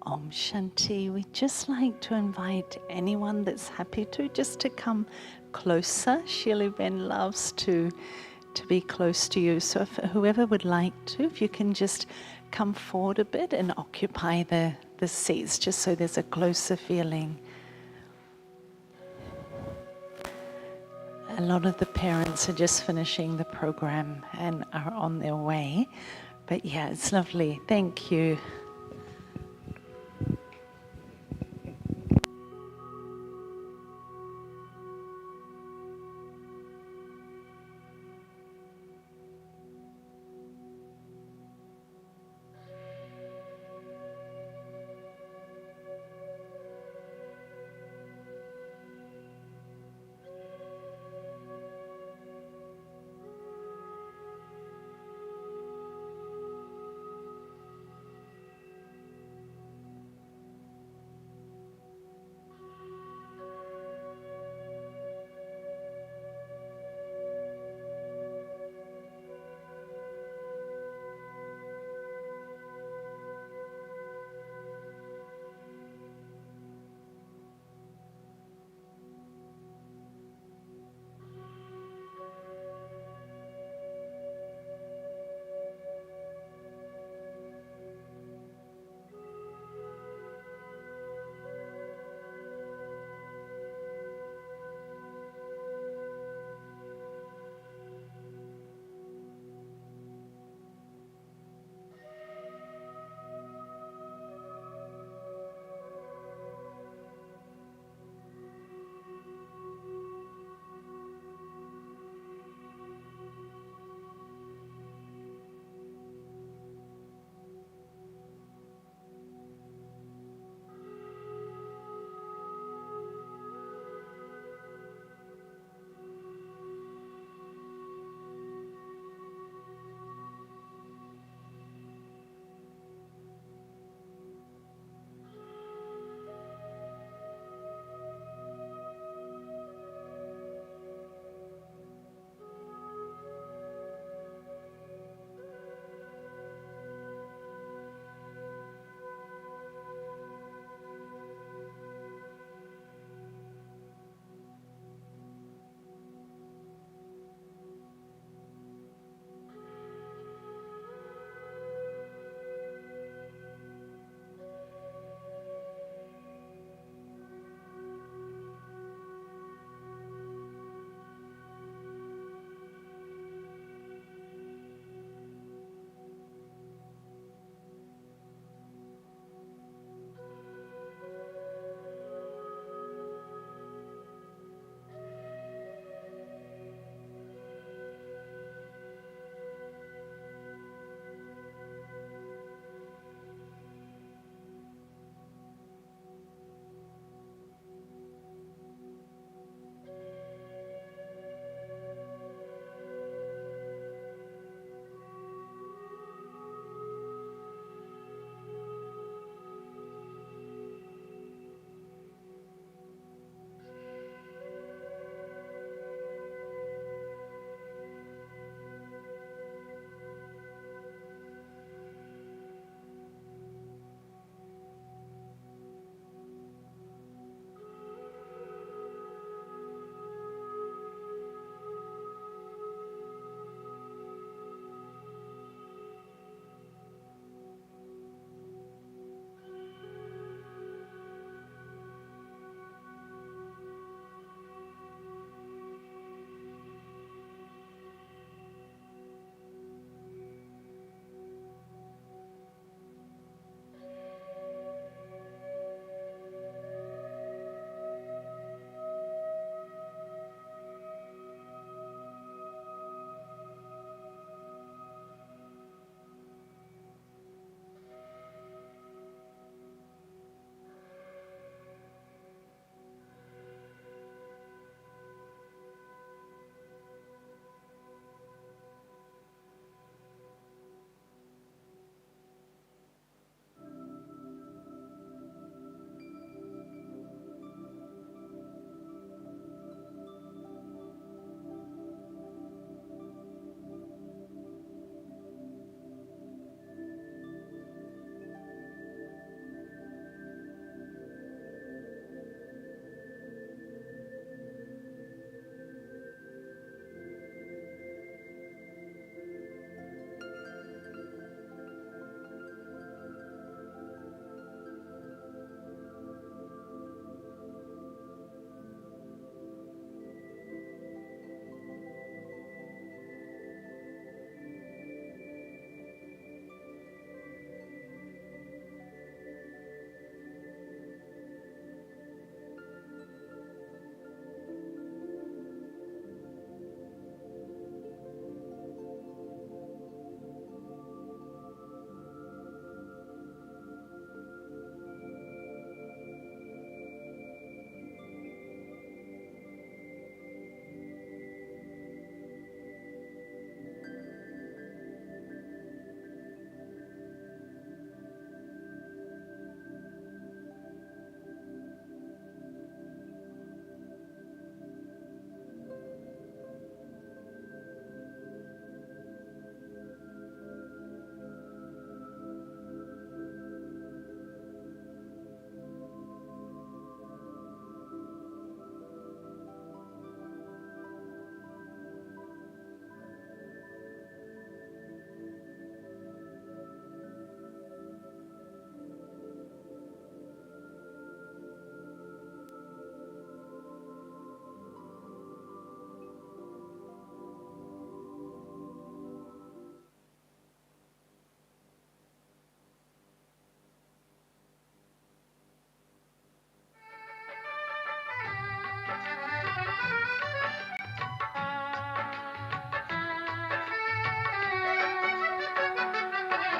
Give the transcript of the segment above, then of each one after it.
Om Shanti. We'd just like to invite anyone that's happy to just to come closer. Sheilu Ben loves to be close to you. So if whoever would like to, if you can just come forward a bit and occupy the seats, just so there's a closer feeling. A lot of the parents are just finishing the program and are on their way. But yeah, it's lovely. Thank you.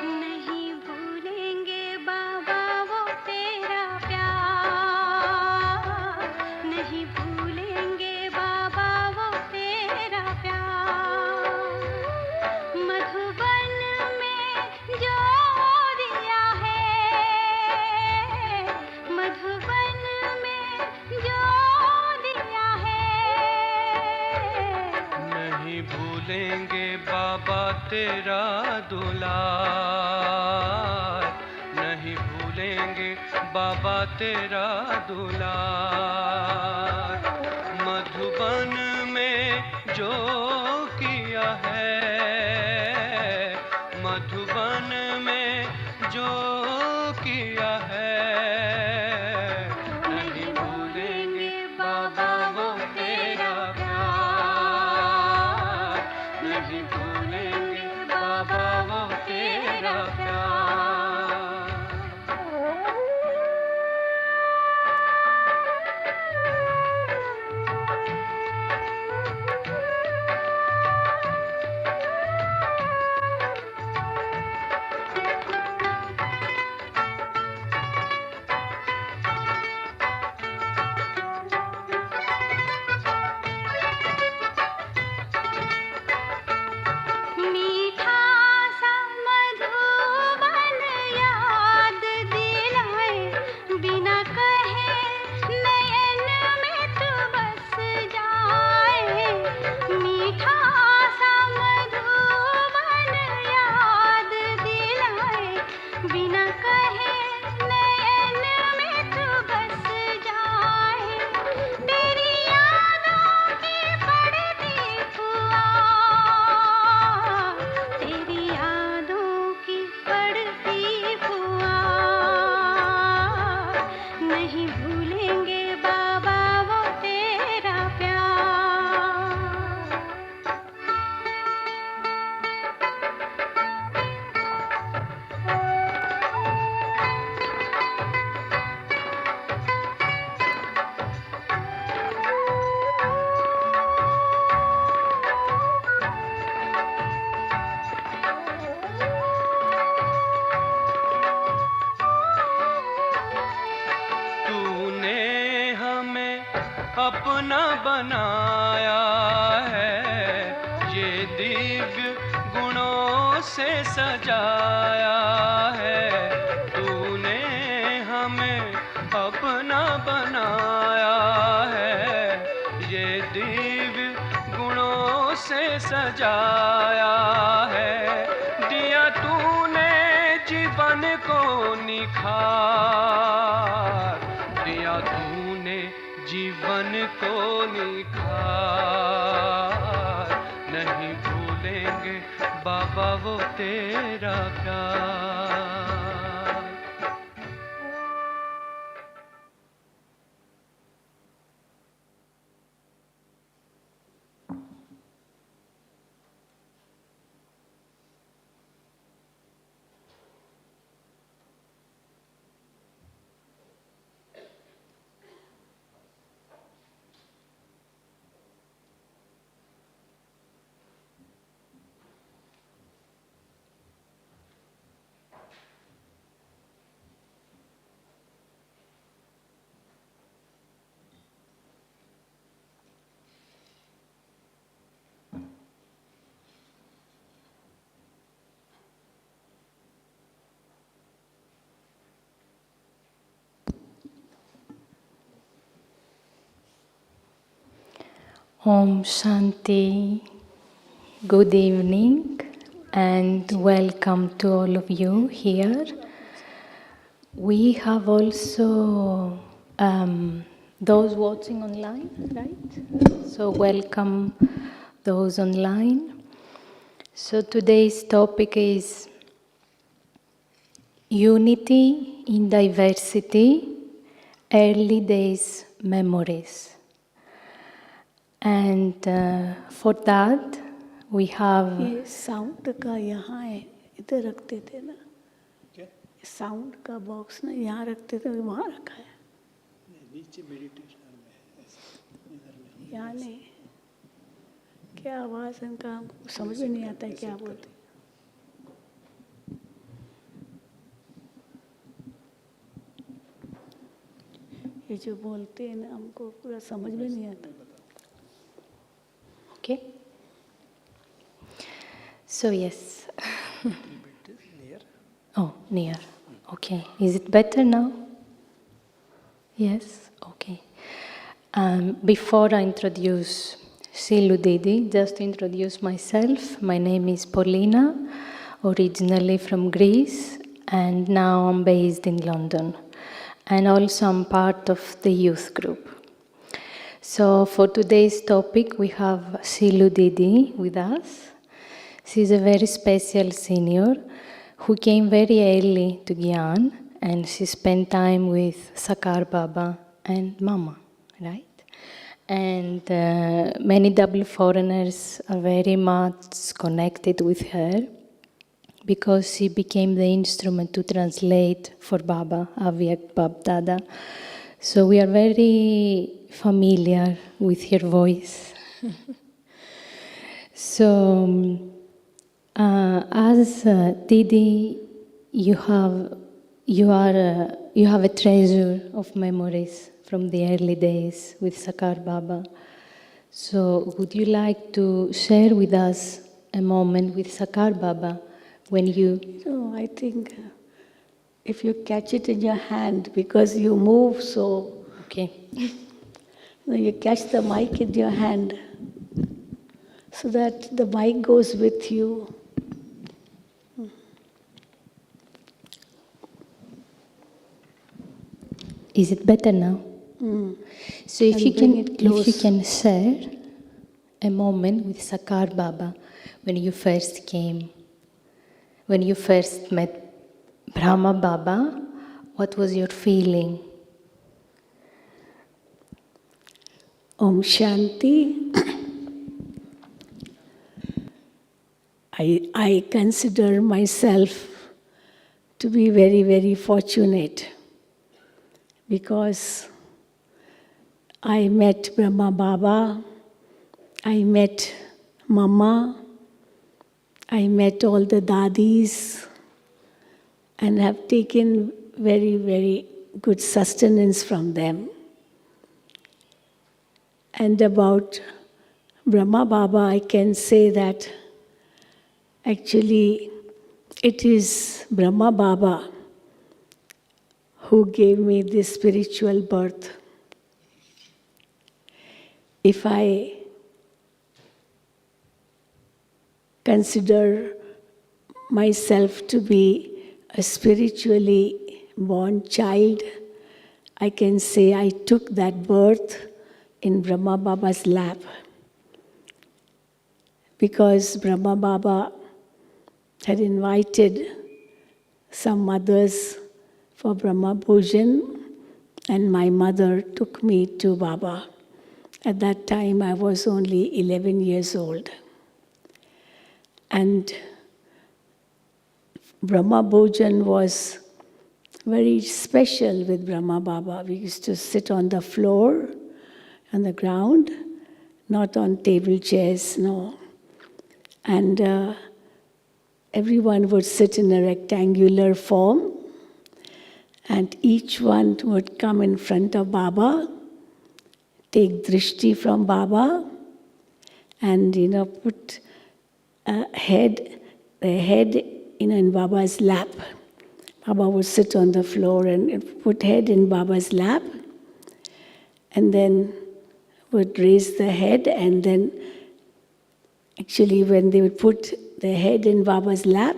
नहीं भूलेंगे बाबा वो तेरा प्यार, नहीं भूलेंगे बाबा वो तेरा प्यार। मधुबन में जो दिया है, मधुबन में जो दिया है, नहीं भूलेंगे बाबा तेरा दुलार, नहीं भूलेंगे बाबा तेरा दुलार। मधुबन में जो किया है, मधुबन में जो किया है, नहीं भूलेंगे बाबा वो तेरा प्यार, नहीं भूलेंगे बाबा वो तेरा प्यार। मीठा सा मधुबन याद दिलाए, बिना कहे नयन में तू बस जाए। मीठा सा मधुबन याद दिलाए, बिना कहे नयन में तू बस जाए। तेरी यादों की पड़ती फुहार, तेरी यादों की पड़ती फुहार, नहीं भूलेंगे बाबा वो तेरा प्यार। तूने हमें अपना बनाया है, ये दिव्य गुणों से सजाया है। तूने हमें अपना बनाया है, ये दिव्य गुणों से सजाया है। दिया तूने जीवन को निखार, दिया तूने जीवन को निखार, नहीं भूलेंगे बाबा वो तेरा प्यार। Om Shanti. Good evening and welcome to all of you here. We have also those watching online, right? So welcome those online. So today's topic is Unity in Diversity, Early Days Memories. And for that we have ये sound का यहाँ है, इधर रखते थे ना, sound का box ना यहाँ रखते थे, वहाँ रखा है नीचे मेडिटेशन में है, इधर में यहाँ नहीं क्या आवाज़ इनका हमको समझ में नहीं आता है क्या बोलते. ये जो बोलते हैं ना हमको पूरा समझ में नहीं आता. Okay. So yes. Oh, near. Okay. Is it better now? Yes. Okay. Before I introduce Sheilu Didi, just to introduce myself. My name is Paulina, originally from Greece, and now I'm based in London. And also I'm part of the youth group. So for today's topic, we have Sheilu Didi with us. She's a very special senior who came very early to Gyan, and she spent time with Sakar Baba and Mama, right? And many double foreigners are very much connected with her because she became the instrument to translate for Baba, Avyak Bab Dada. So we are very familiar with her voice. So, as Didi, you have a treasure of memories from the early days with Sakar Baba. So, would you like to share with us a moment with Sakar Baba when you? So I think if you catch it in your hand, because you move, so Okay. you catch the mic in your hand, so that the mic goes with you. Is it better now? So if And you bring it close. can share a moment with Sakar Baba when you first came, when you first met Brahma Baba, what was your feeling? Om Shanti. I consider myself to be very, very fortunate because I met Brahma Baba, I met Mama, I met all the dadis and have taken very, very good sustenance from them. And about Brahma Baba, I can say that actually it is Brahma Baba who gave me this spiritual birth. If I consider myself to be a spiritually born child, I can say I took that birth in Brahma Baba's lap. Because Brahma Baba had invited some mothers for Brahma Bhojan, and my mother took me to Baba. At that time, I was only 11 years old. And Brahma Bhojan was very special with Brahma Baba. We used to sit on the floor, on the ground, not on table chairs, no. And everyone would sit in a rectangular form, and each one would come in front of Baba, take drishti from Baba, and put the head in Baba's lap. Baba would sit on the floor and put head in Baba's lap, and then would raise the head, and then actually when they would put the head in Baba's lap,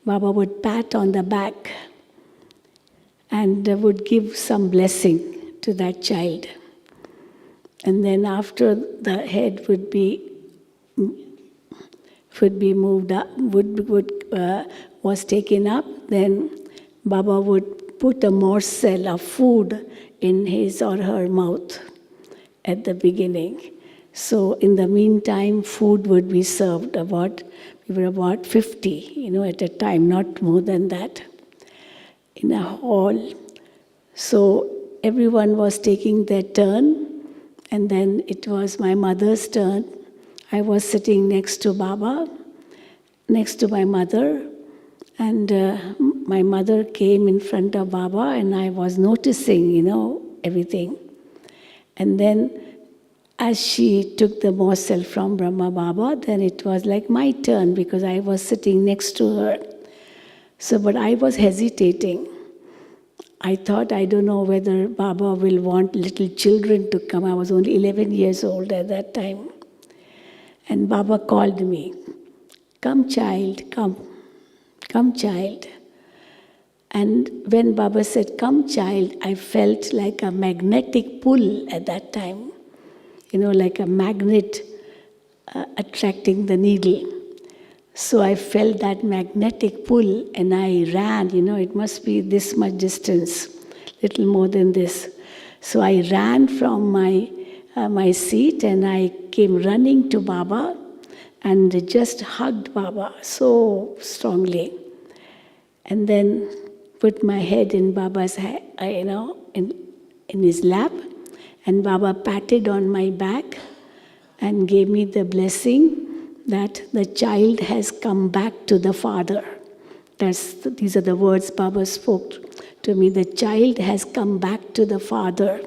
Baba would pat on the back and would give some blessing to that child. And then after the head would be moved up, was taken up, then Baba would put a morsel of food in his or her mouth at the beginning. So in the meantime, food would be served. We were about 50, at a time, not more than that, in a hall. So everyone was taking their turn, And then it was my mother's turn. I was sitting next to Baba, next to my mother, and my mother came in front of Baba, and I was noticing, everything. And then as she took the morsel from Brahma Baba, then it was like my turn because I was sitting next to her. So, but I was hesitating. I thought, I don't know whether Baba will want little children to come. I was only 11 years old at that time. And Baba called me, "Come child, come. Come child." And when Baba said, "Come child," I felt like a magnetic pull at that time. Like a magnet attracting the needle. So I felt that magnetic pull and I ran, it must be this much distance, little more than this. So I ran from my seat and I came running to Baba and just hugged Baba so strongly. And then put my head in Baba's, in his lap. And Baba patted on my back and gave me the blessing that the child has come back to the father. These are the words Baba spoke to me. The child has come back to the father,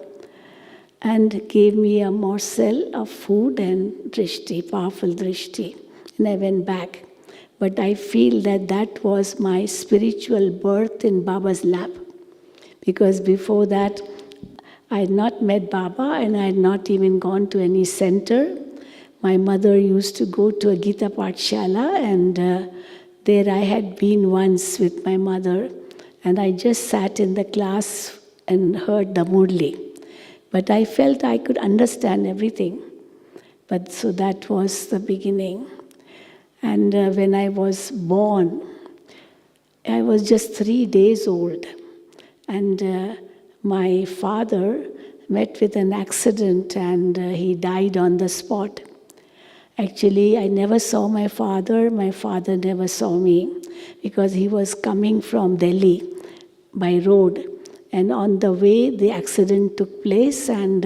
and gave me a morsel of food and drishti, powerful drishti. And I went back. But I feel that was my spiritual birth in Baba's lap. Because before that, I had not met Baba and I had not even gone to any center. My mother used to go to a Gita Pathshala, and there I had been once with my mother, and I just sat in the class and heard the Murli. But I felt I could understand everything. But so that was the beginning. And when I was born, I was just 3 days old, and my father met with an accident and he died on the spot. Actually, I never saw my father never saw me, because he was coming from Delhi by road. And on the way, the accident took place and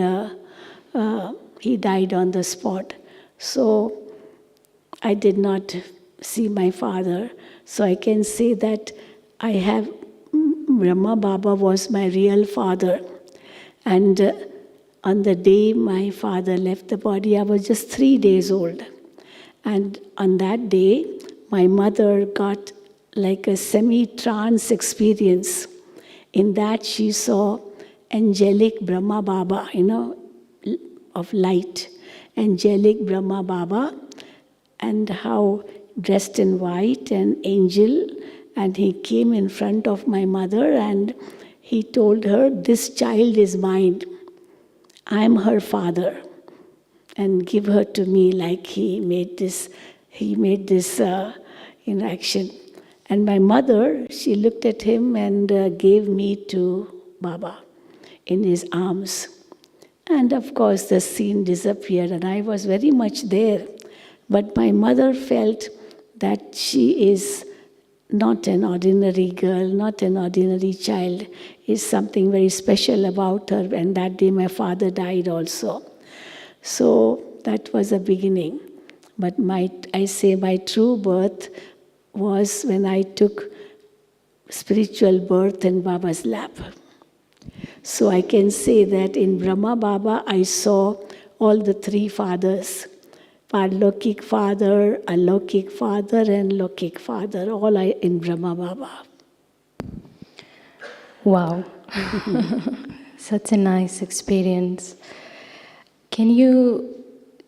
he died on the spot. So I did not see my father. So I can say that Brahma Baba was my real father. And on the day my father left the body, I was just 3 days old. And on that day, my mother got like a semi-trance experience. In that she saw angelic Brahma Baba, of light. Angelic Brahma Baba, and how dressed in white, an angel. And he came in front of my mother and he told her, "This child is mine. I'm her father, and give her to me," like he made this action. And my mother, she looked at him and gave me to Baba in his arms. And of course the scene disappeared and I was very much there. But my mother felt that she is not an ordinary girl, not an ordinary child. Is something very special about her. And that day my father died also. So that was a beginning. But my true birth was when I took spiritual birth in Baba's lap. So I can say that in Brahma Baba I saw all the three fathers. Parlokik father, Alokik father and Lokik father, all in Brahma Baba. Wow, such a nice experience. Can you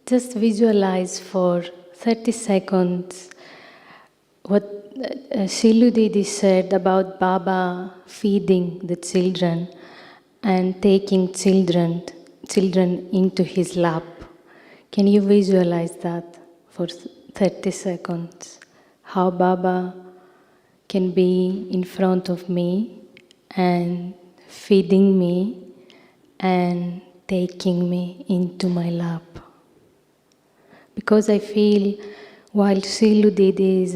just visualize for 30 seconds what Sheilu Didi said about Baba feeding the children and taking children into his lap? Can you visualize that for 30 seconds? How Baba can be in front of me and feeding me and taking me into my lap. Because I feel while Sheilu Didi is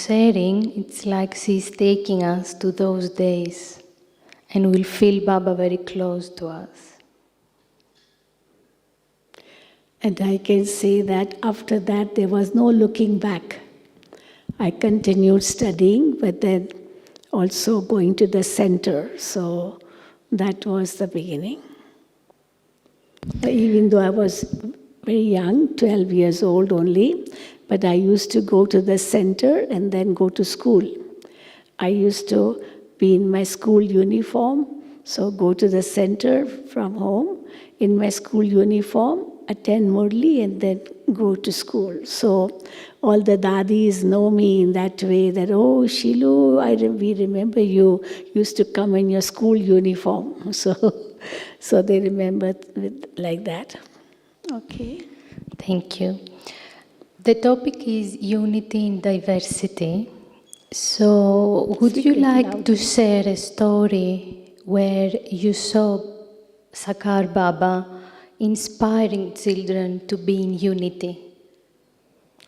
sharing, it's like she's taking us to those days and we'll feel Baba very close to us. And I can say that after that there was no looking back. I continued studying, but then also going to the center. So that was the beginning. Even though I was very young, 12 years old only, but I used to go to the center and then go to school. I used to be in my school uniform, so go to the center from home in my school uniform, attend Murli and then go to school. So all the dadis know me in that way that, oh, Sheilu, we remember you used to come in your school uniform. So they remember like that. Okay. Thank you. The topic is unity in diversity. So would you like to share a story where you saw Sakar Baba inspiring children to be in unity?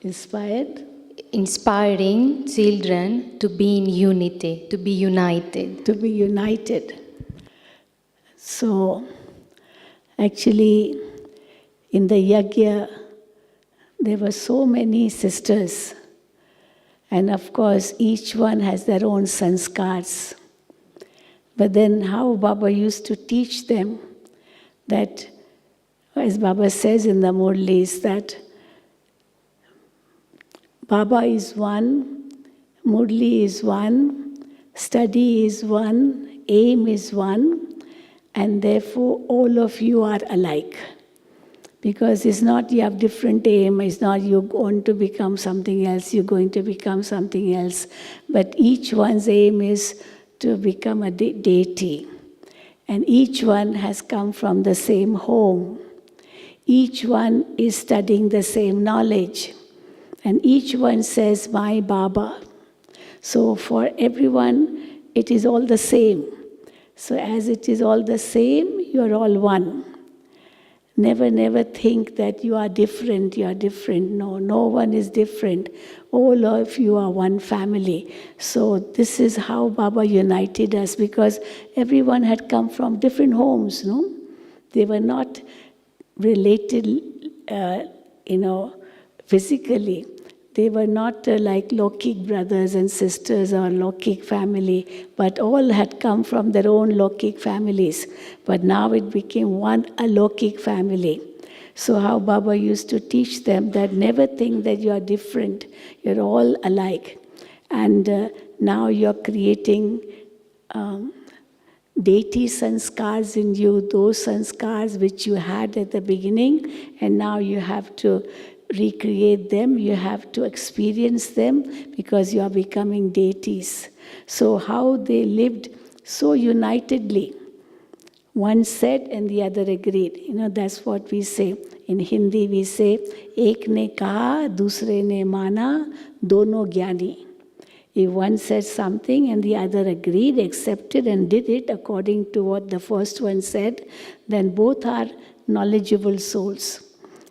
Inspired? Inspiring children to be in unity, to be united. To be united. So, actually, in the yajna, there were so many sisters. And of course, each one has their own sanskars. But then how Baba used to teach them that, as Baba says in the Murlis, that Baba is one, Murli is one, study is one, aim is one, and therefore all of you are alike. Because it's not you have different aim, it's not you're going to become something else, you're going to become something else. But each one's aim is to become a deity. And each one has come from the same home. Each one is studying the same knowledge. And each one says, my Baba. So for everyone, it is all the same. So as it is all the same, you're all one. Never think that you are different. No, no one is different. All of you are one family. So this is how Baba united us, because everyone had come from different homes, no? They were not related, physically. They were not like Lokik brothers and sisters or Lokik family, but all had come from their own Lokik families. But now it became one Alokik family. So how Baba used to teach them that never think that you are different, you're all alike. And now you're creating deity sanskars in you, those sanskars which you had at the beginning, and now you have to recreate them, you have to experience them because you are becoming deities. So how they lived so unitedly. One said and the other agreed. That's what we say. In Hindi we say, Ek ne kaha, dusre ne mana, dono gyani. If one said something and the other agreed, accepted and did it according to what the first one said, then both are knowledgeable souls.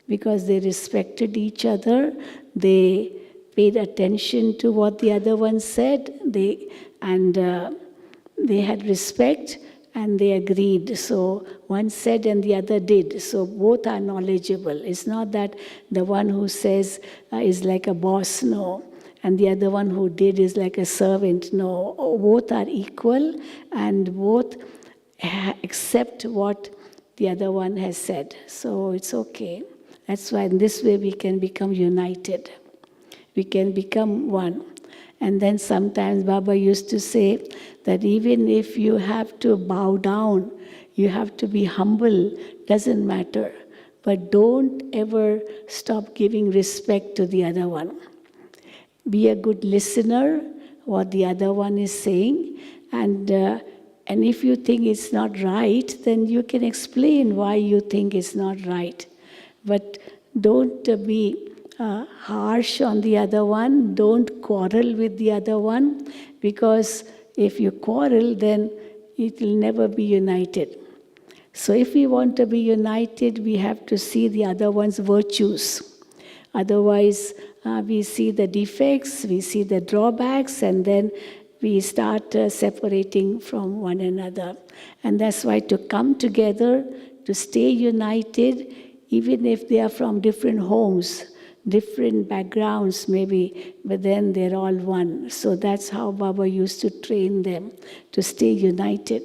Because they respected each other, they paid attention to what the other one said, they had respect and they agreed. So one said and the other did. So both are knowledgeable. It's not that the one who says is like a boss, no. And the other one who did is like a servant, no. Both are equal and both accept what the other one has said. So it's okay. That's why in this way we can become united. We can become one. And then sometimes Baba used to say that even if you have to bow down, you have to be humble, doesn't matter. But don't ever stop giving respect to the other one. Be a good listener, what the other one is saying, and if you think it's not right, then you can explain why you think it's not right. But don't be harsh on the other one, don't quarrel with the other one, because if you quarrel, then it will never be united. So if we want to be united, we have to see the other one's virtues. Otherwise, we see the defects, we see the drawbacks, and then we start separating from one another. And that's why to come together, to stay united, even if they are from different homes, different backgrounds maybe, but then they're all one. So that's how Baba used to train them to stay united.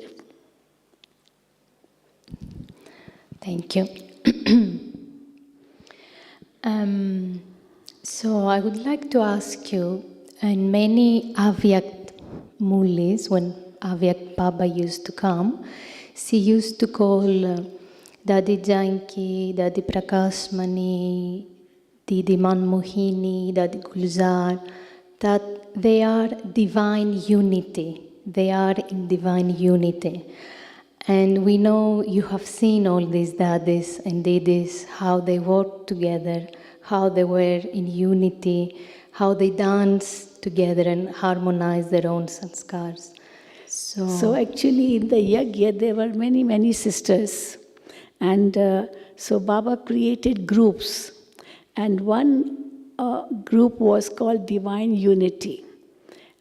Thank you. So I would like to ask you, in many Avyak Mulis, when Avyak Baba used to come, she used to call Dadi Janki, Dadi Prakashmani, Didi Manmohini, Dadi Gulzar, that they are divine unity. They are in divine unity. And we know you have seen all these daddies and didis, how they work together, how they were in unity, how they dance together and harmonize their own sanskars. So actually in the yagya there were many, many sisters. And so Baba created groups. And one group was called Divine Unity.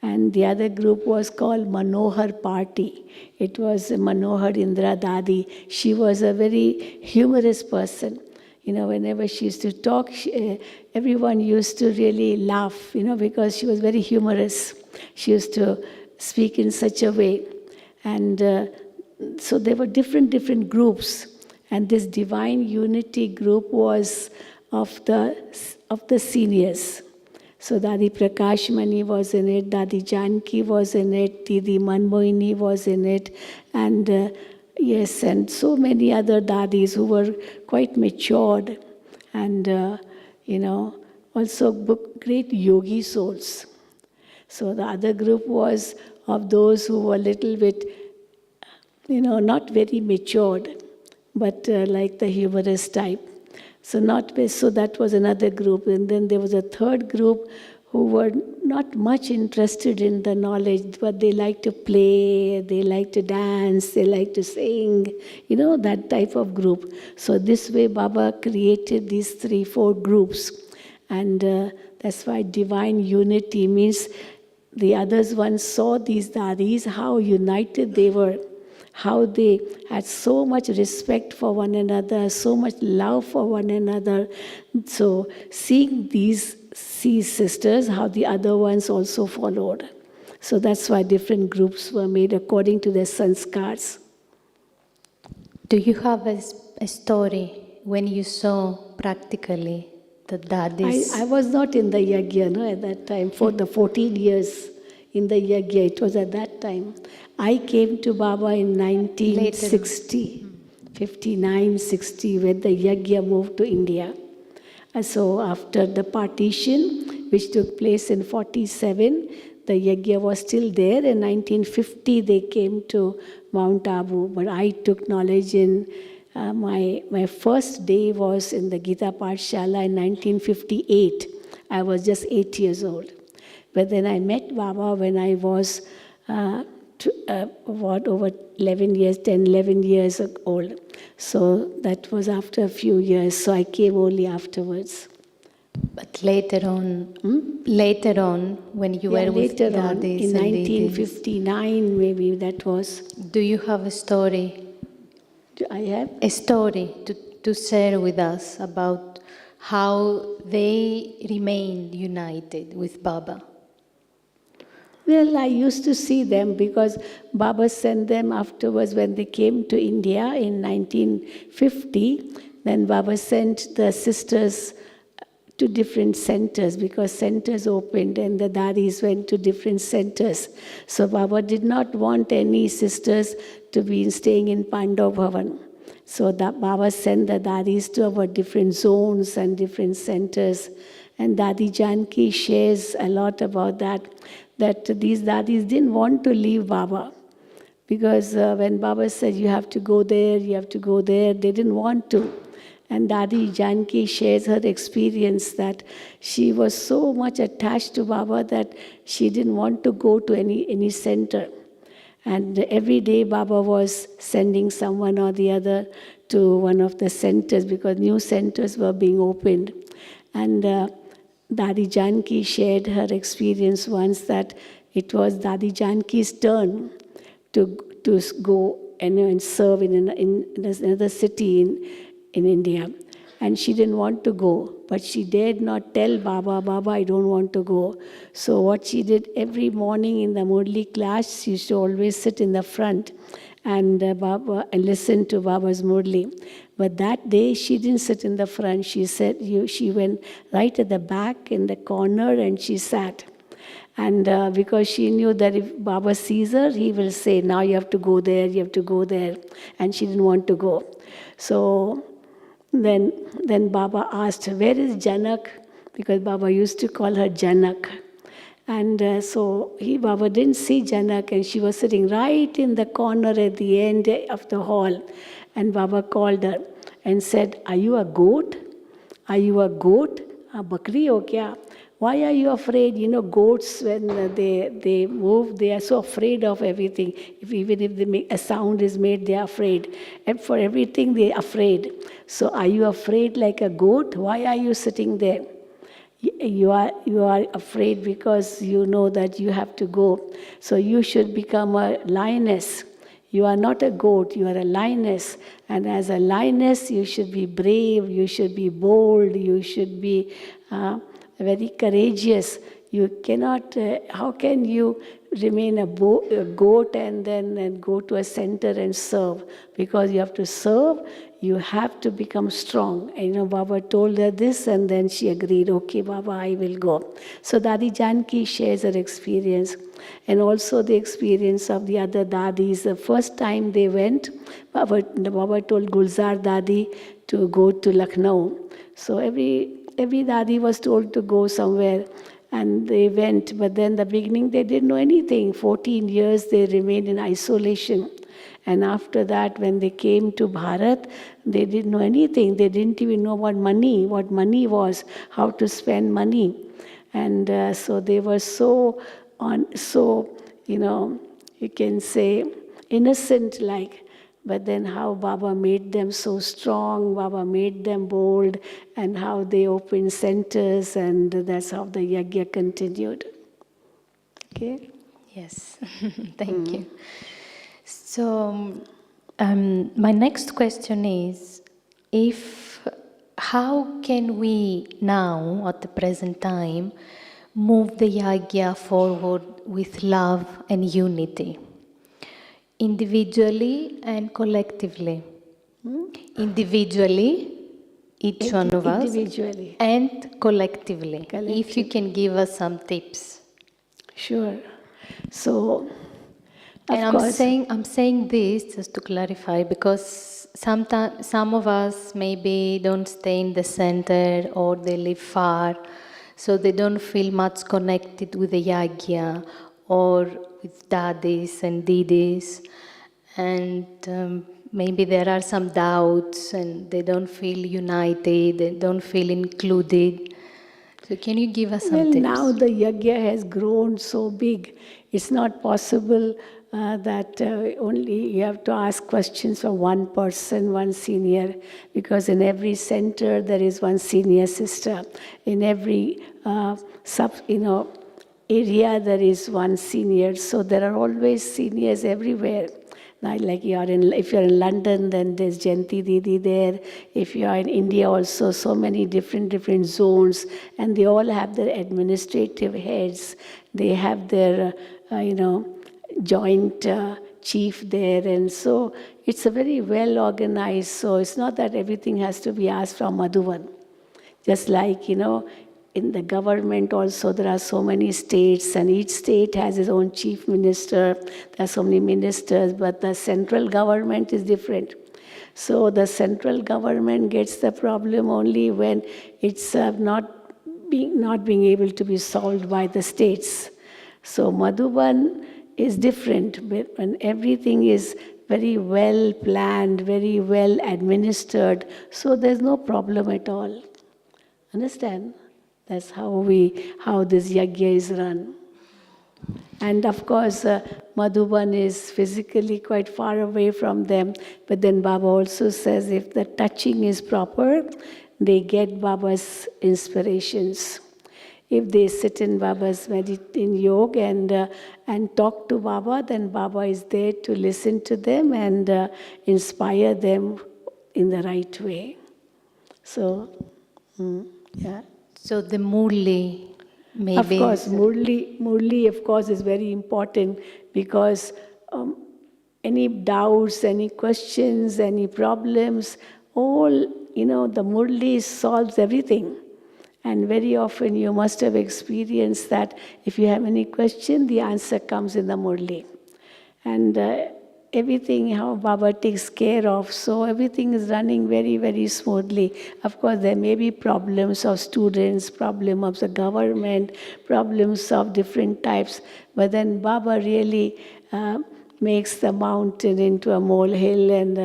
And the other group was called Manohar Party. It was Manohar Indra Dadi. She was a very humorous person. You know, whenever she used to talk, everyone used to really laugh, you know, because she was very humorous. She used to speak in such a way. And so there were different groups. And this Divine Unity group was of the seniors. So Dadi Prakashmani was in it, Dadi Janki was in it, Didi Manmohini was in it, and yes, and so many other dadis who were quite matured and, you know, also great yogi souls. So the other group was of those who were a little bit, you know, not very matured, but like the humorous type. So that was another group. And then there was a third group who were not much interested in the knowledge, but they like to play, they like to dance, they like to sing, you know, that type of group. So this way Baba created these 3-4 groups. And that's why divine unity means the others once saw these dadis, how united they were, how they had so much respect for one another, so much love for one another. So seeing these sisters, how the other ones also followed. So that's why different groups were made according to their sanskars. Do you have a story when you saw practically the daddies? I was not in the yagya, no, at that time. For the 14 years in the yagya, it was at that time. I came to Baba in 1960, 59, 60, when the yagya moved to India. So after the partition, which took place in 47, the yagya was still there. In 1950, they came to Mount Abu. But I took knowledge in, my first day was in the Gita Pathshala in 1958. I was just 8 years old. But then I met Baba when I was over 11 years, 10, 11 years old. So that was after a few years, so I came only afterwards. But later on, when you were with later on, daddies in and 1959 maybe that was. Do you have a story? I have? A story to share with us about how they remained united with Baba? Well, I used to see them because Baba sent them afterwards when they came to India in 1950. Then Baba sent the sisters to different centers because centers opened and the dadis went to different centers. So Baba did not want any sisters to be staying in Pandav Bhavan. So that Baba sent the dadis to our different zones and different centers. And Dadi Janki shares a lot about that these dadis didn't want to leave Baba. Because when Baba said, you have to go there, they didn't want to. And Dadi Janki shares her experience that she was so much attached to Baba that she didn't want to go to any center. And every day Baba was sending someone or the other to one of the centers because new centers were being opened. And Dadi Janki shared her experience once that it was Dadi Janki's turn to go and serve in another city in India. and she didn't want to go. But she dared not tell Baba, Baba, I don't want to go. So what she did every morning in the Murli class, she used to always sit in the front and listen to Baba's Murli. But that day she didn't sit in the front. She said she went right at the back in the corner and she sat. And because she knew that if Baba sees her, he will say, now you have to go there, you have to go there. And she didn't want to go. So then Baba asked her, where is Janak? Because Baba used to call her Janak. And so Baba didn't see Janak, and she was sitting right in the corner at the end of the hall. And Baba called her and said, are you a goat? Are you a goat? A bakri ho kya? Why are you afraid? You know, goats, when they move, they are so afraid of everything. Even if a sound is made, they are afraid. And for everything, they are afraid. So are you afraid like a goat? Why are you sitting there? You are afraid because you know that you have to go. So you should become a lioness. You are not a goat, you are a lioness. And as a lioness, you should be brave, you should be bold, you should be very courageous. You cannot, how can you remain a goat and then go to a center and serve? Because you have to serve, you have to become strong. And Baba told her this, and then she agreed, okay, Baba, I will go. So Dadi Janki shares her experience, and also the experience of the other Dadis. The first time they went, Baba told Gulzar Dadi to go to Lucknow. So every Dadi was told to go somewhere, and they went. But then the beginning, they didn't know anything. 14 years they remained in isolation. And after that, when they came to Bharat, they didn't know anything. They didn't even know what money was, how to spend money. And so they were so, you can say, innocent-like. But then how Baba made them so strong, Baba made them bold, and how they opened centers, and that's how the yajna continued. Okay? Yes, thank you. So, my next question is, how can we now, at the present time, move the yajna forward with love and unity? Individually and collectively. Individually, each one of us. Individually. And collectively. If you can give us some tips. Sure. So, and I'm saying this just to clarify, because sometimes some of us maybe don't stay in the center or they live far, so they don't feel much connected with the yajna or with daddies and didis, and maybe there are some doubts and they don't feel united, they don't feel included. So can you give us some tips? Now the yajna has grown so big, it's not possible that only you have to ask questions for one person, one senior, because in every center there is one senior sister. In every area there is one senior. So there are always seniors everywhere. Like if you're in London, then there's Jayanti Didi there. If you are in India also, so many different zones, and they all have their administrative heads. They have their, joint chief there, and so it's a very well organized. So it's not that everything has to be asked from Madhuban. Just like, in the government also, there are so many states, and each state has its own chief minister. There are so many ministers, but the central government is different. So the central government gets the problem only when it's not being able to be solved by the states. So Madhuban is different, when everything is very well planned, very well administered, so there's no problem at all. Understand? That's how this yajna is run. And of course, Madhuban is physically quite far away from them, but then Baba also says if the touching is proper, they get Baba's inspirations. If they sit in Baba's in yoga and talk to Baba, then Baba is there to listen to them and inspire them in the right way. So, yeah. So the Murli maybe. Of course, Murli, of course, is very important because any doubts, any questions, any problems, all, the Murli solves everything. And very often you must have experienced that if you have any question, the answer comes in the Murli. And everything how Baba takes care of, so everything is running very, very smoothly. Of course, there may be problems of students, problems of the government, problems of different types, but then Baba really makes the mountain into a molehill and,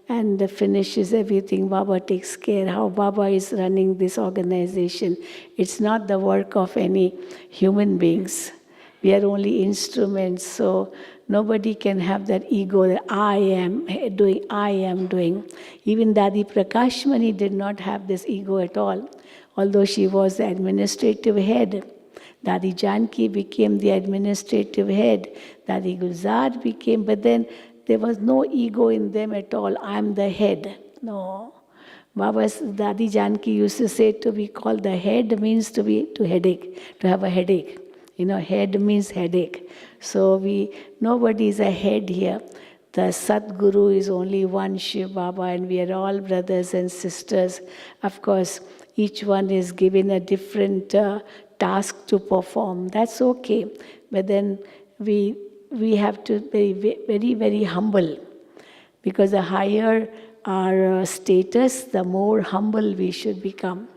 and finishes everything. Baba takes care. How Baba is running this organization. It's not the work of any human beings. We are only instruments, so nobody can have that ego that I am doing. Even Dadi Prakashmani did not have this ego at all, although she was the administrative head. Dadi Janki became the administrative head. Dadi Gulzar became, but then there was no ego in them at all. I am the head. No. Baba's Dadi Janki used to say to be called the head means to have a headache. Head means headache. So nobody is a head here. The Sadguru is only one Shiv Baba and we are all brothers and sisters. Of course, each one is given a different task to perform. That's okay. But then we have to be very, very humble. Because the higher our status, the more humble we should become.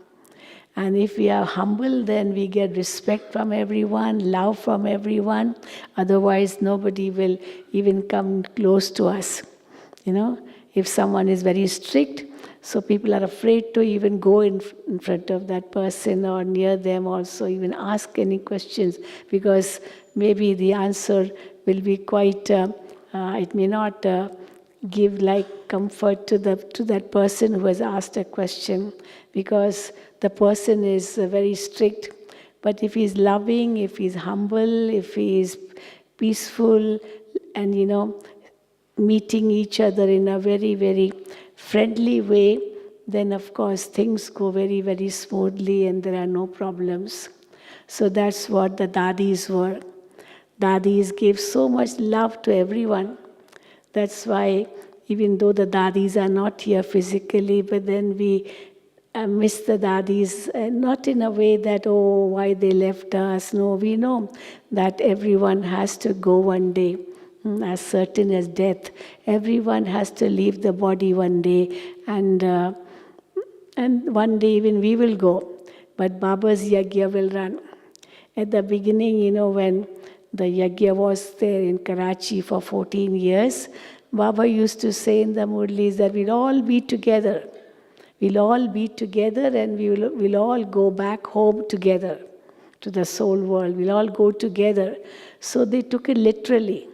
And if we are humble, then we get respect from everyone, love from everyone. Otherwise, nobody will even come close to us. If someone is very strict, so people are afraid to even go in front of that person or near them also, even ask any questions, because maybe the answer will be quite, it may not give like comfort to that person who has asked a question, because the person is very strict. But if he's loving, if he's humble, if he is peaceful, and meeting each other in a very, very friendly way, then of course things go very, very smoothly and there are no problems. So that's what the Dadis were. Dadis gave so much love to everyone. That's why even though the Dadis are not here physically, but then we miss the Dadis, not in a way that, why they left us. No, we know that everyone has to go one day, as certain as death. Everyone has to leave the body one day, and one day even we will go. But Baba's yagya will run. At the beginning, when the yagya was there in Karachi for 14 years, Baba used to say in the Murlis that we'll all be together. We'll all be together and we'll all go back home together to the soul world. We'll all go together. So they took it literally.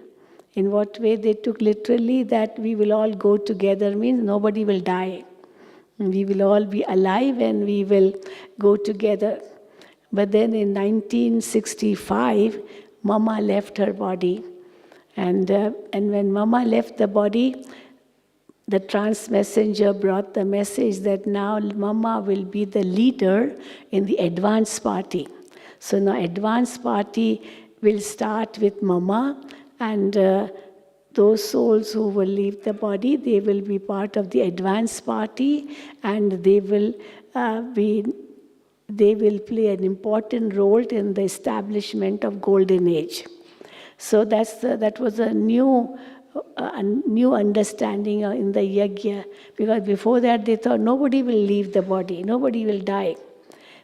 In what way they took literally? That we will all go together means nobody will die. We will all be alive and we will go together. But then in 1965, Mama left her body. And when Mama left the body, the trance messenger brought the message that now Mama will be the leader in the advance party. So now advance party will start with Mama, and those souls who will leave the body, they will be part of the advance party, and they will play an important role in the establishment of Golden Age. So that was a new understanding in the yagya, because before that they thought nobody will leave the body, nobody will die.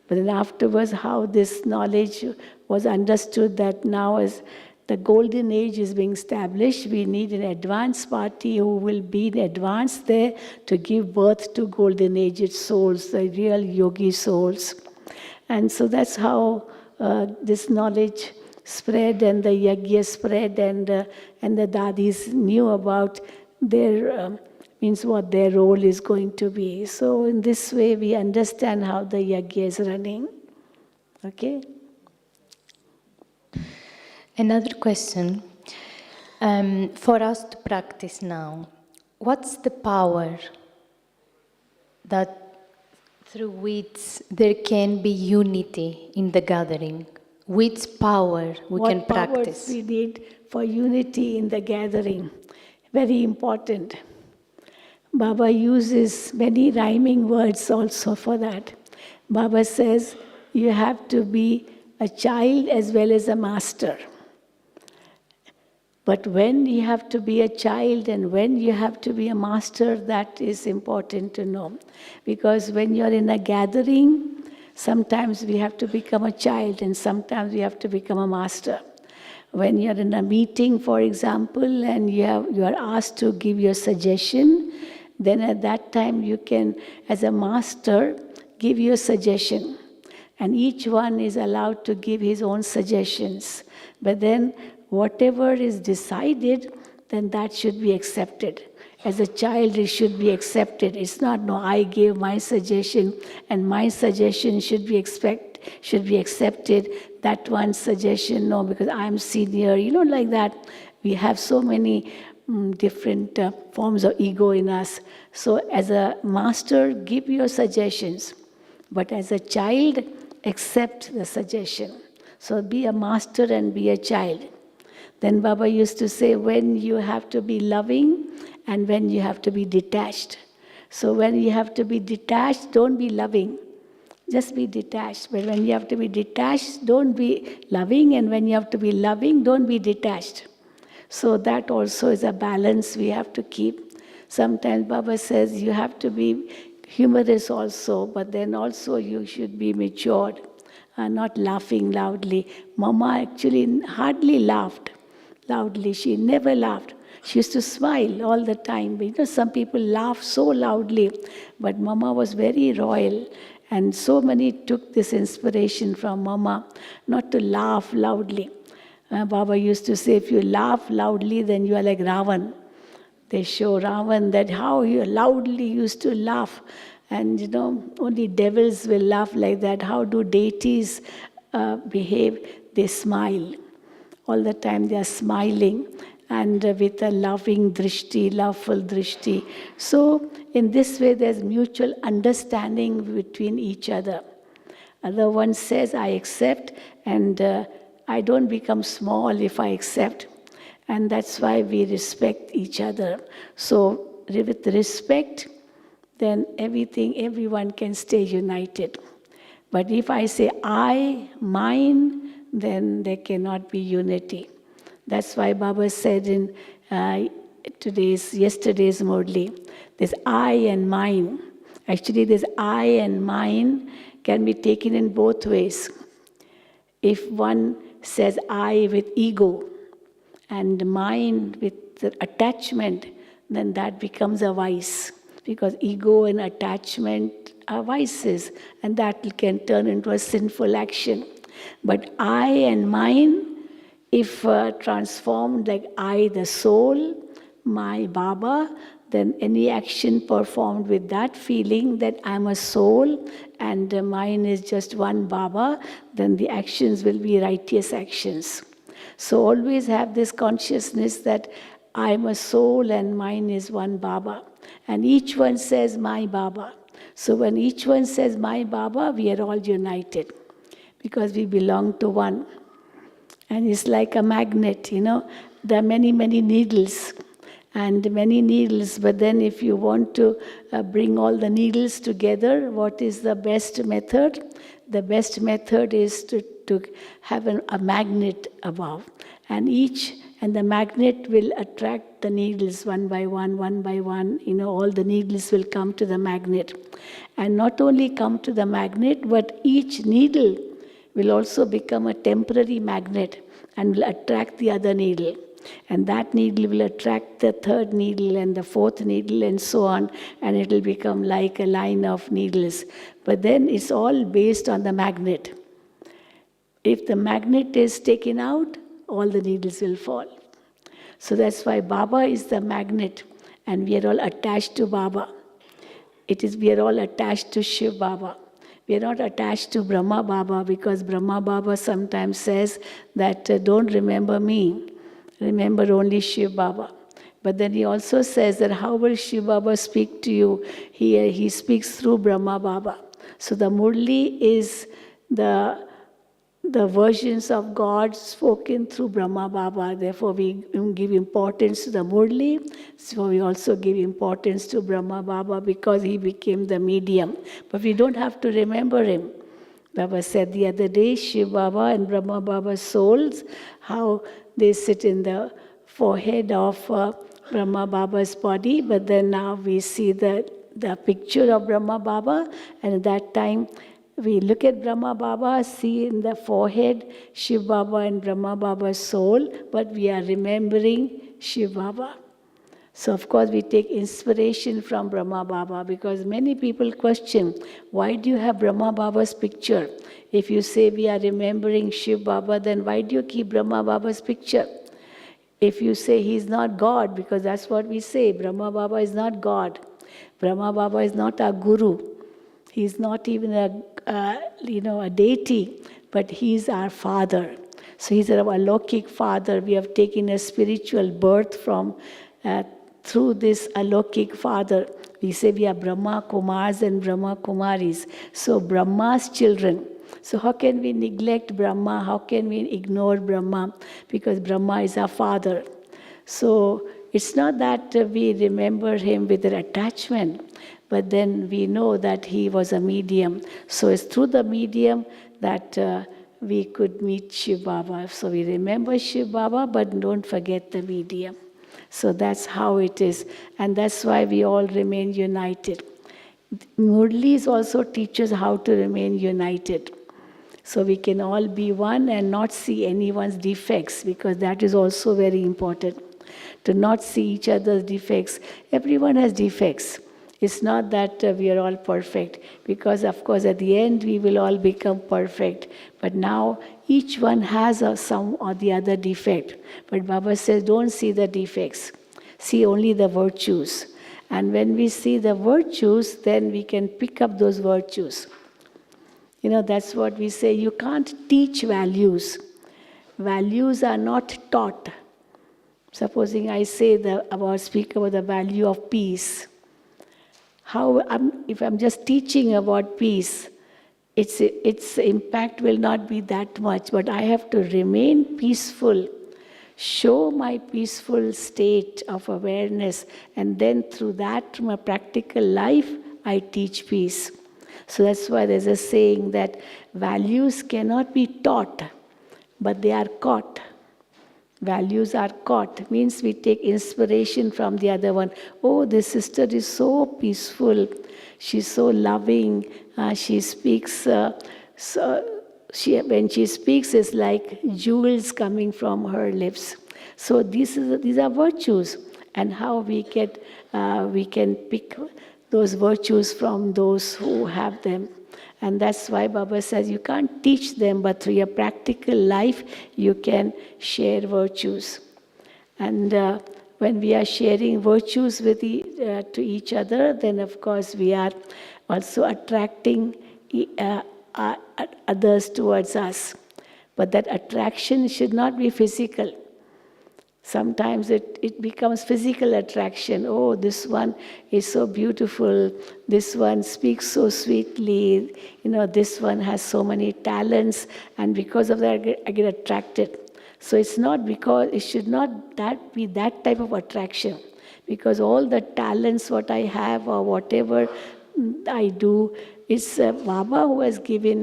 But then afterwards, how this knowledge was understood that now as the golden age is being established, we need an advance party who will be in advance there to give birth to golden age souls, the real yogi souls. And so that's how this knowledge spread and the yagya spread, and the Dadis knew about their, means what their role is going to be. So in this way we understand how the yagya is running. Okay? Another question. For us to practice now, what's the power that through which there can be unity in the gathering. Which power we can What powers practice? we need for unity in the gathering. Very important. Baba uses many rhyming words also for that. Baba says you have to be a child as well as a master. But when you have to be a child and when you have to be a master, that is important to know. Because when you're in a gathering, sometimes we have to become a child and sometimes we have to become a master. When you're in a meeting, for example, and you are asked to give your suggestion, then at that time you can, as a master, give your suggestion. And each one is allowed to give his own suggestions. But then whatever is decided, then that should be accepted. As a child, it should be accepted. It's not, no, I gave my suggestion and my suggestion should be accepted. That one's suggestion, no, because I'm senior, like that. We have so many different forms of ego in us. So as a master, give your suggestions. But as a child, accept the suggestion. So be a master and be a child. Then Baba used to say when you have to be loving and when you have to be detached. So when you have to be detached, don't be loving. Just be detached. But when you have to be detached, don't be loving. And when you have to be loving, don't be detached. So that also is a balance we have to keep. Sometimes Baba says you have to be humorous also, but then also you should be matured. Not laughing loudly. Mama actually hardly laughed loudly. She never laughed. She used to smile all the time. But, some people laugh so loudly, but Mama was very royal. And so many took this inspiration from Mama, not to laugh loudly. Baba used to say, if you laugh loudly, then you are like Ravan. They show Ravan that how he loudly used to laugh. And only devils will laugh like that. How do deities behave? They smile. All the time they are smiling and with a loving drishti, loveful drishti. So in this way there's mutual understanding between each other. Other one says, I accept, and I don't become small if I accept. And that's why we respect each other. So with respect, then everyone can stay united. But if I say I, mine, then there cannot be unity. That's why Baba said in yesterday's Murli, there's I and mine. Actually, this I and mine can be taken in both ways. If one says I with ego and mine with the attachment, then that becomes a vice. Because ego and attachment are vices, and that can turn into a sinful action. But I and mine, if transformed like I, the soul, my Baba, then any action performed with that feeling that I'm a soul and mine is just one Baba, then the actions will be righteous actions. So always have this consciousness that I'm a soul and mine is one Baba. And each one says, my Baba. So when each one says, my Baba, we are all united because we belong to one. And it's like a magnet, There are many, many needles and many needles. But then if you want to bring all the needles together, what is the best method? The best method is to have a magnet above. And the magnet will attract the needles one by one, all the needles will come to the magnet. And not only come to the magnet, but each needle will also become a temporary magnet and will attract the other needle. And that needle will attract the third needle and the fourth needle and so on, and it will become like a line of needles. But then it's all based on the magnet. If the magnet is taken out, all the needles will fall. So that's why Baba is the magnet, and we are all attached to Baba. We are all attached to Shiv Baba. We are not attached to Brahma Baba, because Brahma Baba sometimes says that don't remember me, remember only Shiv Baba. But then he also says that how will Shiv Baba speak to you? He speaks through Brahma Baba. So the Murli is the versions of God spoken through Brahma Baba. Therefore, we give importance to the Murli. So we also give importance to Brahma Baba because he became the medium. But we don't have to remember him. Baba said the other day, Shiv Baba and Brahma Baba's souls, how they sit in the forehead of Brahma Baba's body. But then now we see the picture of Brahma Baba, and at that time, we look at Brahma Baba, see in the forehead Shiv Baba and Brahma Baba's soul, but we are remembering Shiv Baba. So of course we take inspiration from Brahma Baba, because many people question, why do you have Brahma Baba's picture? If you say we are remembering Shiv Baba, then why do you keep Brahma Baba's picture? If you say he is not God, because that's what we say, Brahma Baba is not God. Brahma Baba is not our guru. He is not even a deity, but he is our father. So he's our Alokik father. We have taken a spiritual birth from through this Alokik father. We say we are Brahma Kumaris and Brahma Kumaris. So Brahma's children. So how can we neglect Brahma? How can we ignore Brahma? Because Brahma is our father. So it's not that we remember him with an attachment, but then we know that he was a medium. So it's through the medium that we could meet Shiv Baba. So we remember Shiv Baba, but don't forget the medium. So that's how it is. And that's why we all remain united. Murlis also teaches how to remain united. So we can all be one and not see anyone's defects, because that is also very important. To not see each other's defects. Everyone has defects. It's not that we are all perfect, because of course at the end we will all become perfect. But now each one has some or the other defect. But Baba says, don't see the defects. See only the virtues. And when we see the virtues, then we can pick up those virtues. That's what we say. You can't teach values. Values are not taught. Supposing I say speak about the value of peace. If I'm just teaching about peace, its impact will not be that much. But I have to remain peaceful, show my peaceful state of awareness, and then through that, through my practical life, I teach peace. So that's why there's a saying that values cannot be taught, but they are caught. Values are caught, means we take inspiration from the other one. Oh, this sister is so peaceful. She's so loving. She speaks, when she speaks, it's like jewels coming from her lips. So these are virtues, and how we can pick those virtues from those who have them. And that's why Baba says you can't teach them, but through your practical life, you can share virtues. And when we are sharing virtues to each other, then of course we are also attracting others towards us. But that attraction should not be physical. Sometimes it becomes physical attraction. Oh, this one is so beautiful. This one speaks so sweetly. This one has so many talents. And because of that, I get attracted. So it should not be that type of attraction. Because all the talents what I have or whatever I do, it's Baba who has given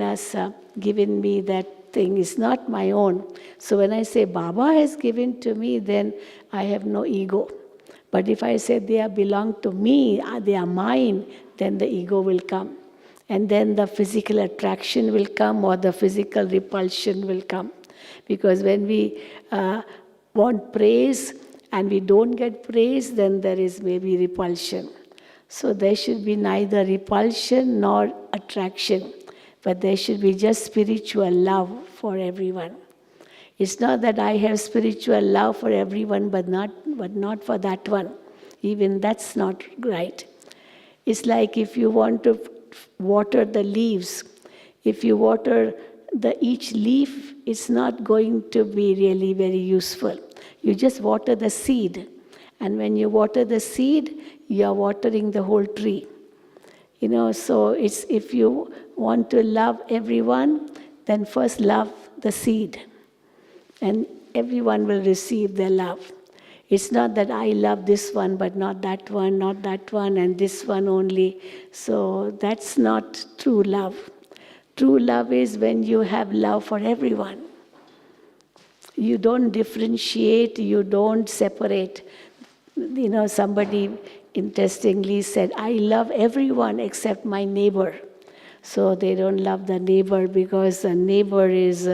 me that thing. Is not my own. So when I say Baba has given to me, then I have no ego. But if I say they belong to me, they are mine, then the ego will come. And then the physical attraction will come, or the physical repulsion will come. Because when we want praise and we don't get praise, then there is maybe repulsion. So there should be neither repulsion nor attraction. But there should be just spiritual love for everyone. It's not that I have spiritual love for everyone, but not for that one. Even that's not right. It's like if you want to water the leaves. If you water each leaf, it's not going to be really very useful. You just water the seed. And when you water the seed, you are watering the whole tree. So it's, if you want to love everyone, then first love the seed. And everyone will receive their love. It's not that I love this one, but not that one, and this one only. So that's not true love. True love is when you have love for everyone. You don't differentiate, you don't separate. Somebody interestingly said, I love everyone except my neighbor. So they don't love the neighbor because the neighbor is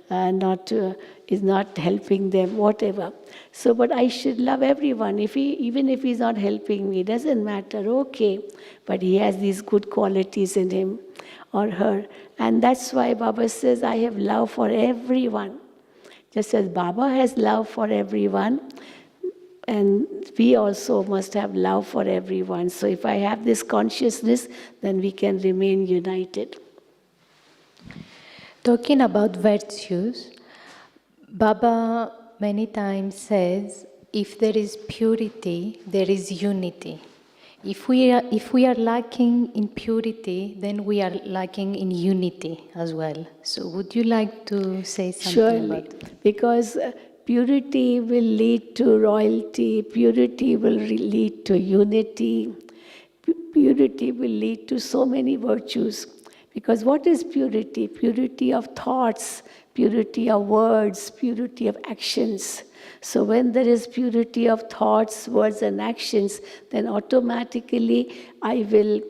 not helping them, whatever. So, but I should love everyone. Even if he's not helping me, doesn't matter, okay. But he has these good qualities in him or her. And that's why Baba says, I have love for everyone. Just as Baba has love for everyone, and we also must have love for everyone. So if I have this consciousness, then we can remain united. Talking about virtues, Baba many times says, if there is purity, there is unity. If we are lacking in purity, then we are lacking in unity as well. So would you like to say something about it? Because purity will lead to royalty, purity will lead to unity, purity will lead to so many virtues. Because what is purity? Purity of thoughts, purity of words, purity of actions. So when there is purity of thoughts, words and actions, then automatically I will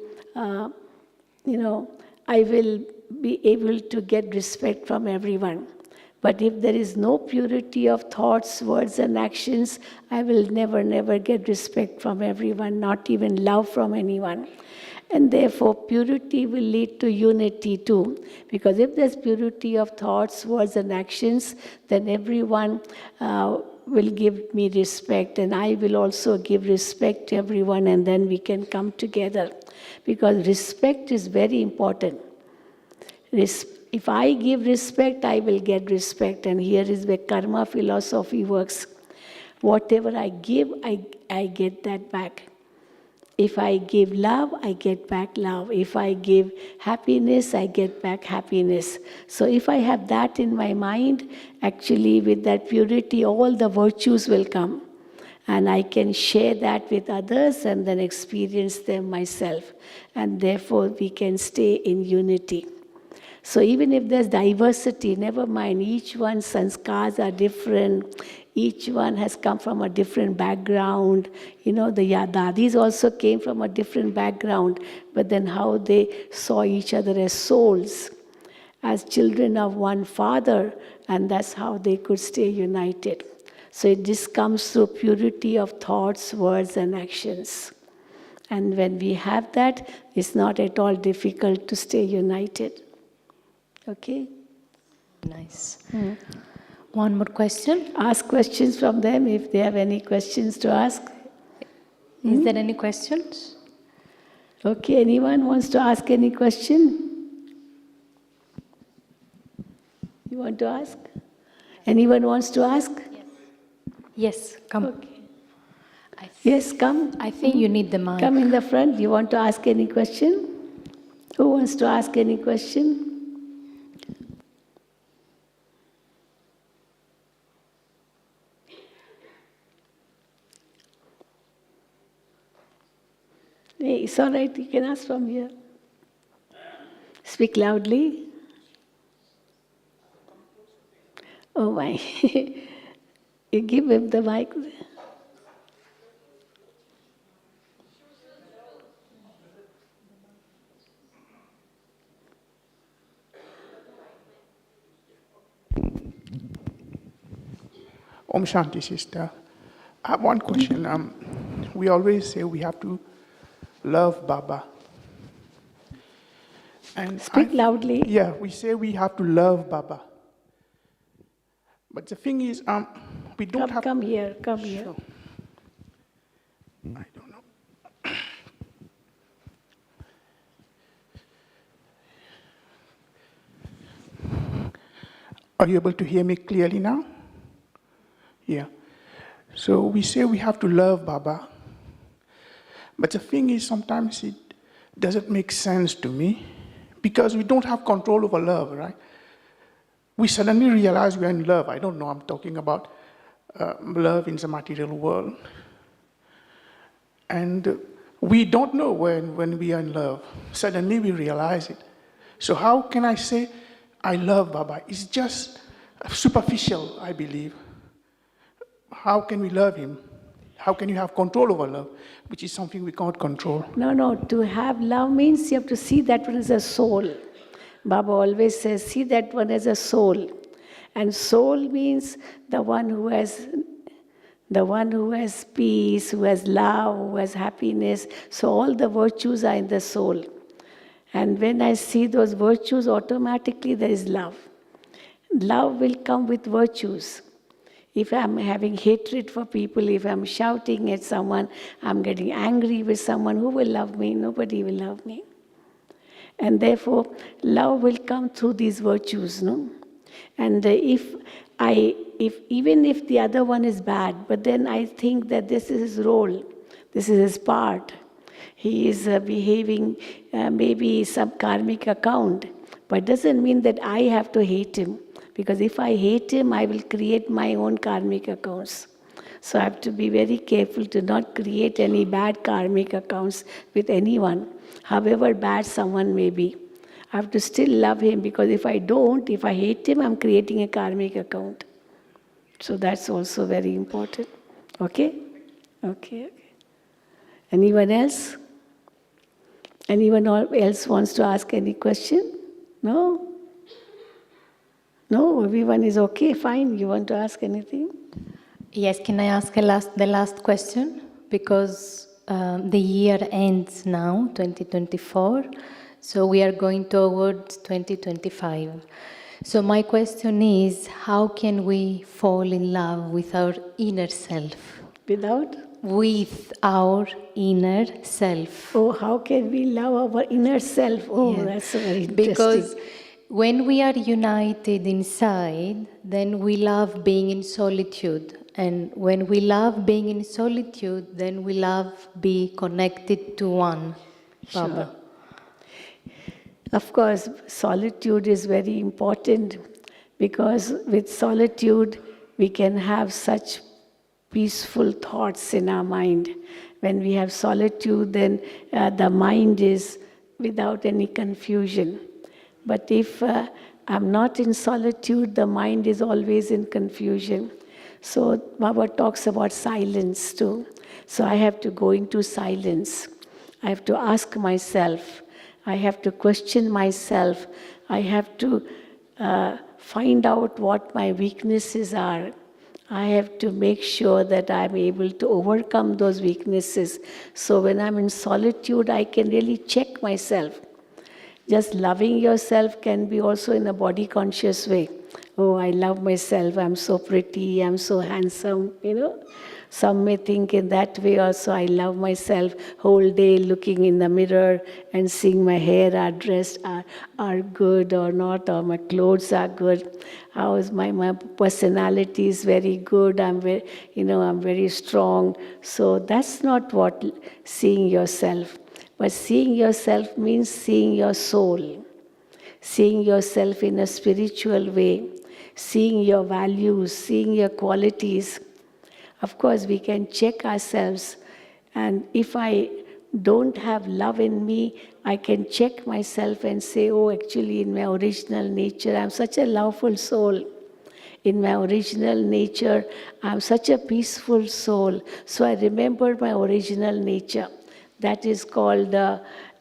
be able to get respect from everyone. But if there is no purity of thoughts, words and actions, I will never get respect from everyone, not even love from anyone. And therefore, purity will lead to unity too. Because if there's purity of thoughts, words and actions, then everyone will give me respect, and I will also give respect to everyone, and then we can come together. Because respect is very important. If I give respect, I will get respect. And here is where karma philosophy works. Whatever I give, I get that back. If I give love, I get back love. If I give happiness, I get back happiness. So if I have that in my mind, actually with that purity, all the virtues will come. And I can share that with others and then experience them myself. And therefore, we can stay in unity. So even if there's diversity, never mind, each one's sanskars are different, each one has come from a different background. The Yadadis also came from a different background, but then how they saw each other as souls, as children of one father, and that's how they could stay united. So this comes through purity of thoughts, words, and actions. And when we have that, it's not at all difficult to stay united. Okay? Nice. One more question. Ask questions from them if they have any questions to ask. Is there any questions? Okay, anyone wants to ask any question? You want to ask? Anyone wants to ask? Yes, come. Okay. Yes, come. I think you need the mic. Come in the front. You want to ask any question? Who wants to ask any question? Hey, it's all right, you can ask from here. Speak loudly. Oh my. You give him the mic. Om Shanti, sister. I have one question. We always say we have to love Baba. And Speak loudly. Yeah, we say we have to love Baba. But the thing is, we don't have... Come here, come here. Sure. I don't know. Are you able to hear me clearly now? Yeah. So we say we have to love Baba. But the thing is, sometimes doesn't make sense to me because we don't have control over love, right? We suddenly realize we're in love. I don't know, I'm talking about love in the material world. And we don't know when we are in love. Suddenly we realize it. So how can I say, I love Baba? It's just superficial, I believe. How can we love him? How can you have control over love, which is something we can't control? No, to have love means you have to see that one as a soul. Baba always says, see that one as a soul. And soul means the one who has peace, who has love, who has happiness. So all the virtues are in the soul. And when I see those virtues, automatically there is love. Love will come with virtues. If I'm having hatred for people, if I'm shouting at someone, I'm getting angry with someone, who will love me? Nobody will love me. And therefore, love will come through these virtues, no? And even if the other one is bad, but then I think that this is his role, this is his part. He is behaving maybe some karmic account, but it doesn't mean that I have to hate him. Because if I hate him, I will create my own karmic accounts. So I have to be very careful to not create any bad karmic accounts with anyone, however bad someone may be. I have to still love him, because if I hate him, I'm creating a karmic account. So that's also very important. Okay? Okay. Anyone else? Anyone else wants to ask any question? No? No, everyone is okay, fine. You want to ask anything? Yes, can I ask the last question? Because the year ends now, 2024, so we are going towards 2025. So my question is, how can we fall in love with our inner self? Without? With our inner self. Oh, how can we love our inner self? Oh, yeah. That's very interesting. Because when we are united inside, then we love being in solitude. And when we love being in solitude, then we love being connected to one. Baba. Sure. Of course, solitude is very important, because with solitude, we can have such peaceful thoughts in our mind. When we have solitude, then the mind is without any confusion. But if I'm not in solitude, the mind is always in confusion. So Baba talks about silence too. So I have to go into silence. I have to ask myself. I have to question myself. I have to find out what my weaknesses are. I have to make sure that I'm able to overcome those weaknesses. So when I'm in solitude, I can really check myself. Just loving yourself can be also in a body conscious way. Oh, I love myself, I'm so pretty, I'm so handsome, Some may think in that way also, I love myself, whole day looking in the mirror and seeing my hair are dressed are good or not, or my clothes are good. How is my personality is very good, I'm very strong. So that's not what seeing yourself. But seeing yourself means seeing your soul, seeing yourself in a spiritual way, seeing your values, seeing your qualities. Of course, we can check ourselves, and if I don't have love in me, I can check myself and say, oh, actually in my original nature, I'm such a loveful soul. In my original nature, I'm such a peaceful soul. So I remember my original nature. That is called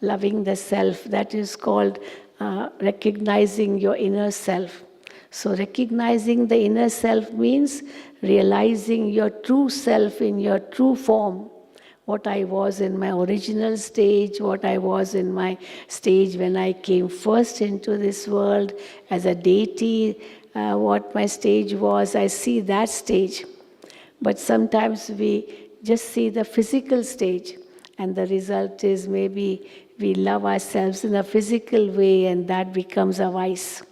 loving the self. That is called recognizing your inner self. So recognizing the inner self means realizing your true self in your true form. What I was in my original stage, what I was in my stage when I came first into this world as a deity, what my stage was, I see that stage. But sometimes we just see the physical stage. And the result is maybe we love ourselves in a physical way, and that becomes a vice.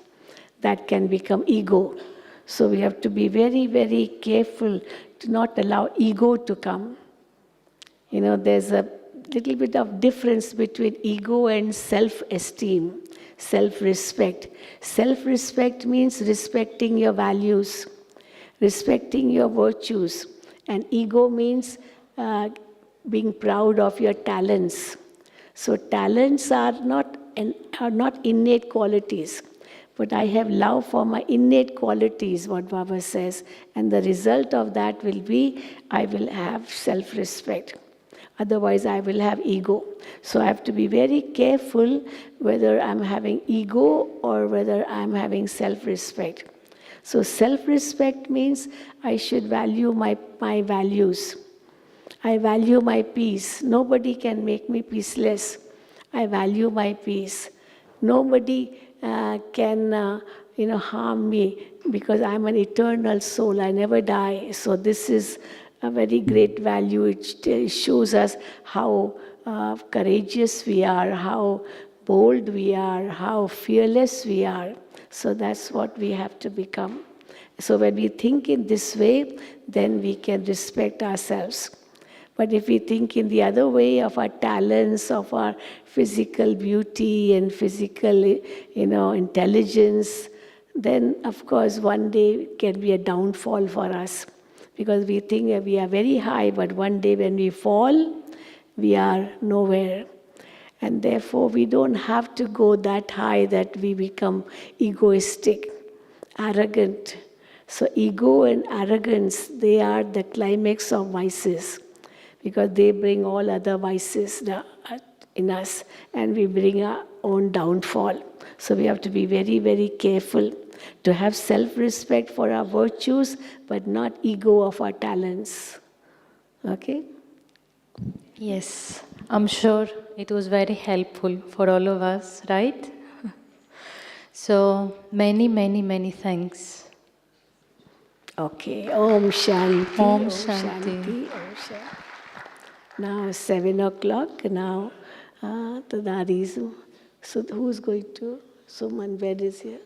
That can become ego. So we have to be very, very careful to not allow ego to come. There's little bit of difference between ego and self-esteem, self-respect. Self-respect means respecting your values, respecting your virtues. And ego means being proud of your talents. So talents are not innate qualities. But I have love for my innate qualities, what Baba says. And the result of that will be, I will have self-respect. Otherwise, I will have ego. So I have to be very careful whether I'm having ego or whether I'm having self-respect. So self-respect means I should value my values. I value my peace. Nobody can make me peaceless. I value my peace. Nobody can harm me because I'm an eternal soul. I never die. So this is a very great value. It shows us how courageous we are, how bold we are, how fearless we are. So that's what we have to become. So when we think in this way, then we can respect ourselves. But if we think in the other way of our talents, of our physical beauty and physical, intelligence, then of course one day it can be a downfall for us. Because we think we are very high, but one day when we fall, we are nowhere. And therefore we don't have to go that high that we become egoistic, arrogant. So ego and arrogance, they are the climax of vices. Because they bring all other vices in us, and we bring our own downfall. So we have to be very, very careful to have self-respect for our virtues, but not ego of our talents. Okay? Yes, I'm sure it was very helpful for all of us, right? So many, many, many thanks. Okay. Om Shanti. Om Shanti. Om Shanti. Now 7 o'clock. Now the Dadis. So who's going to? Suman, where is here?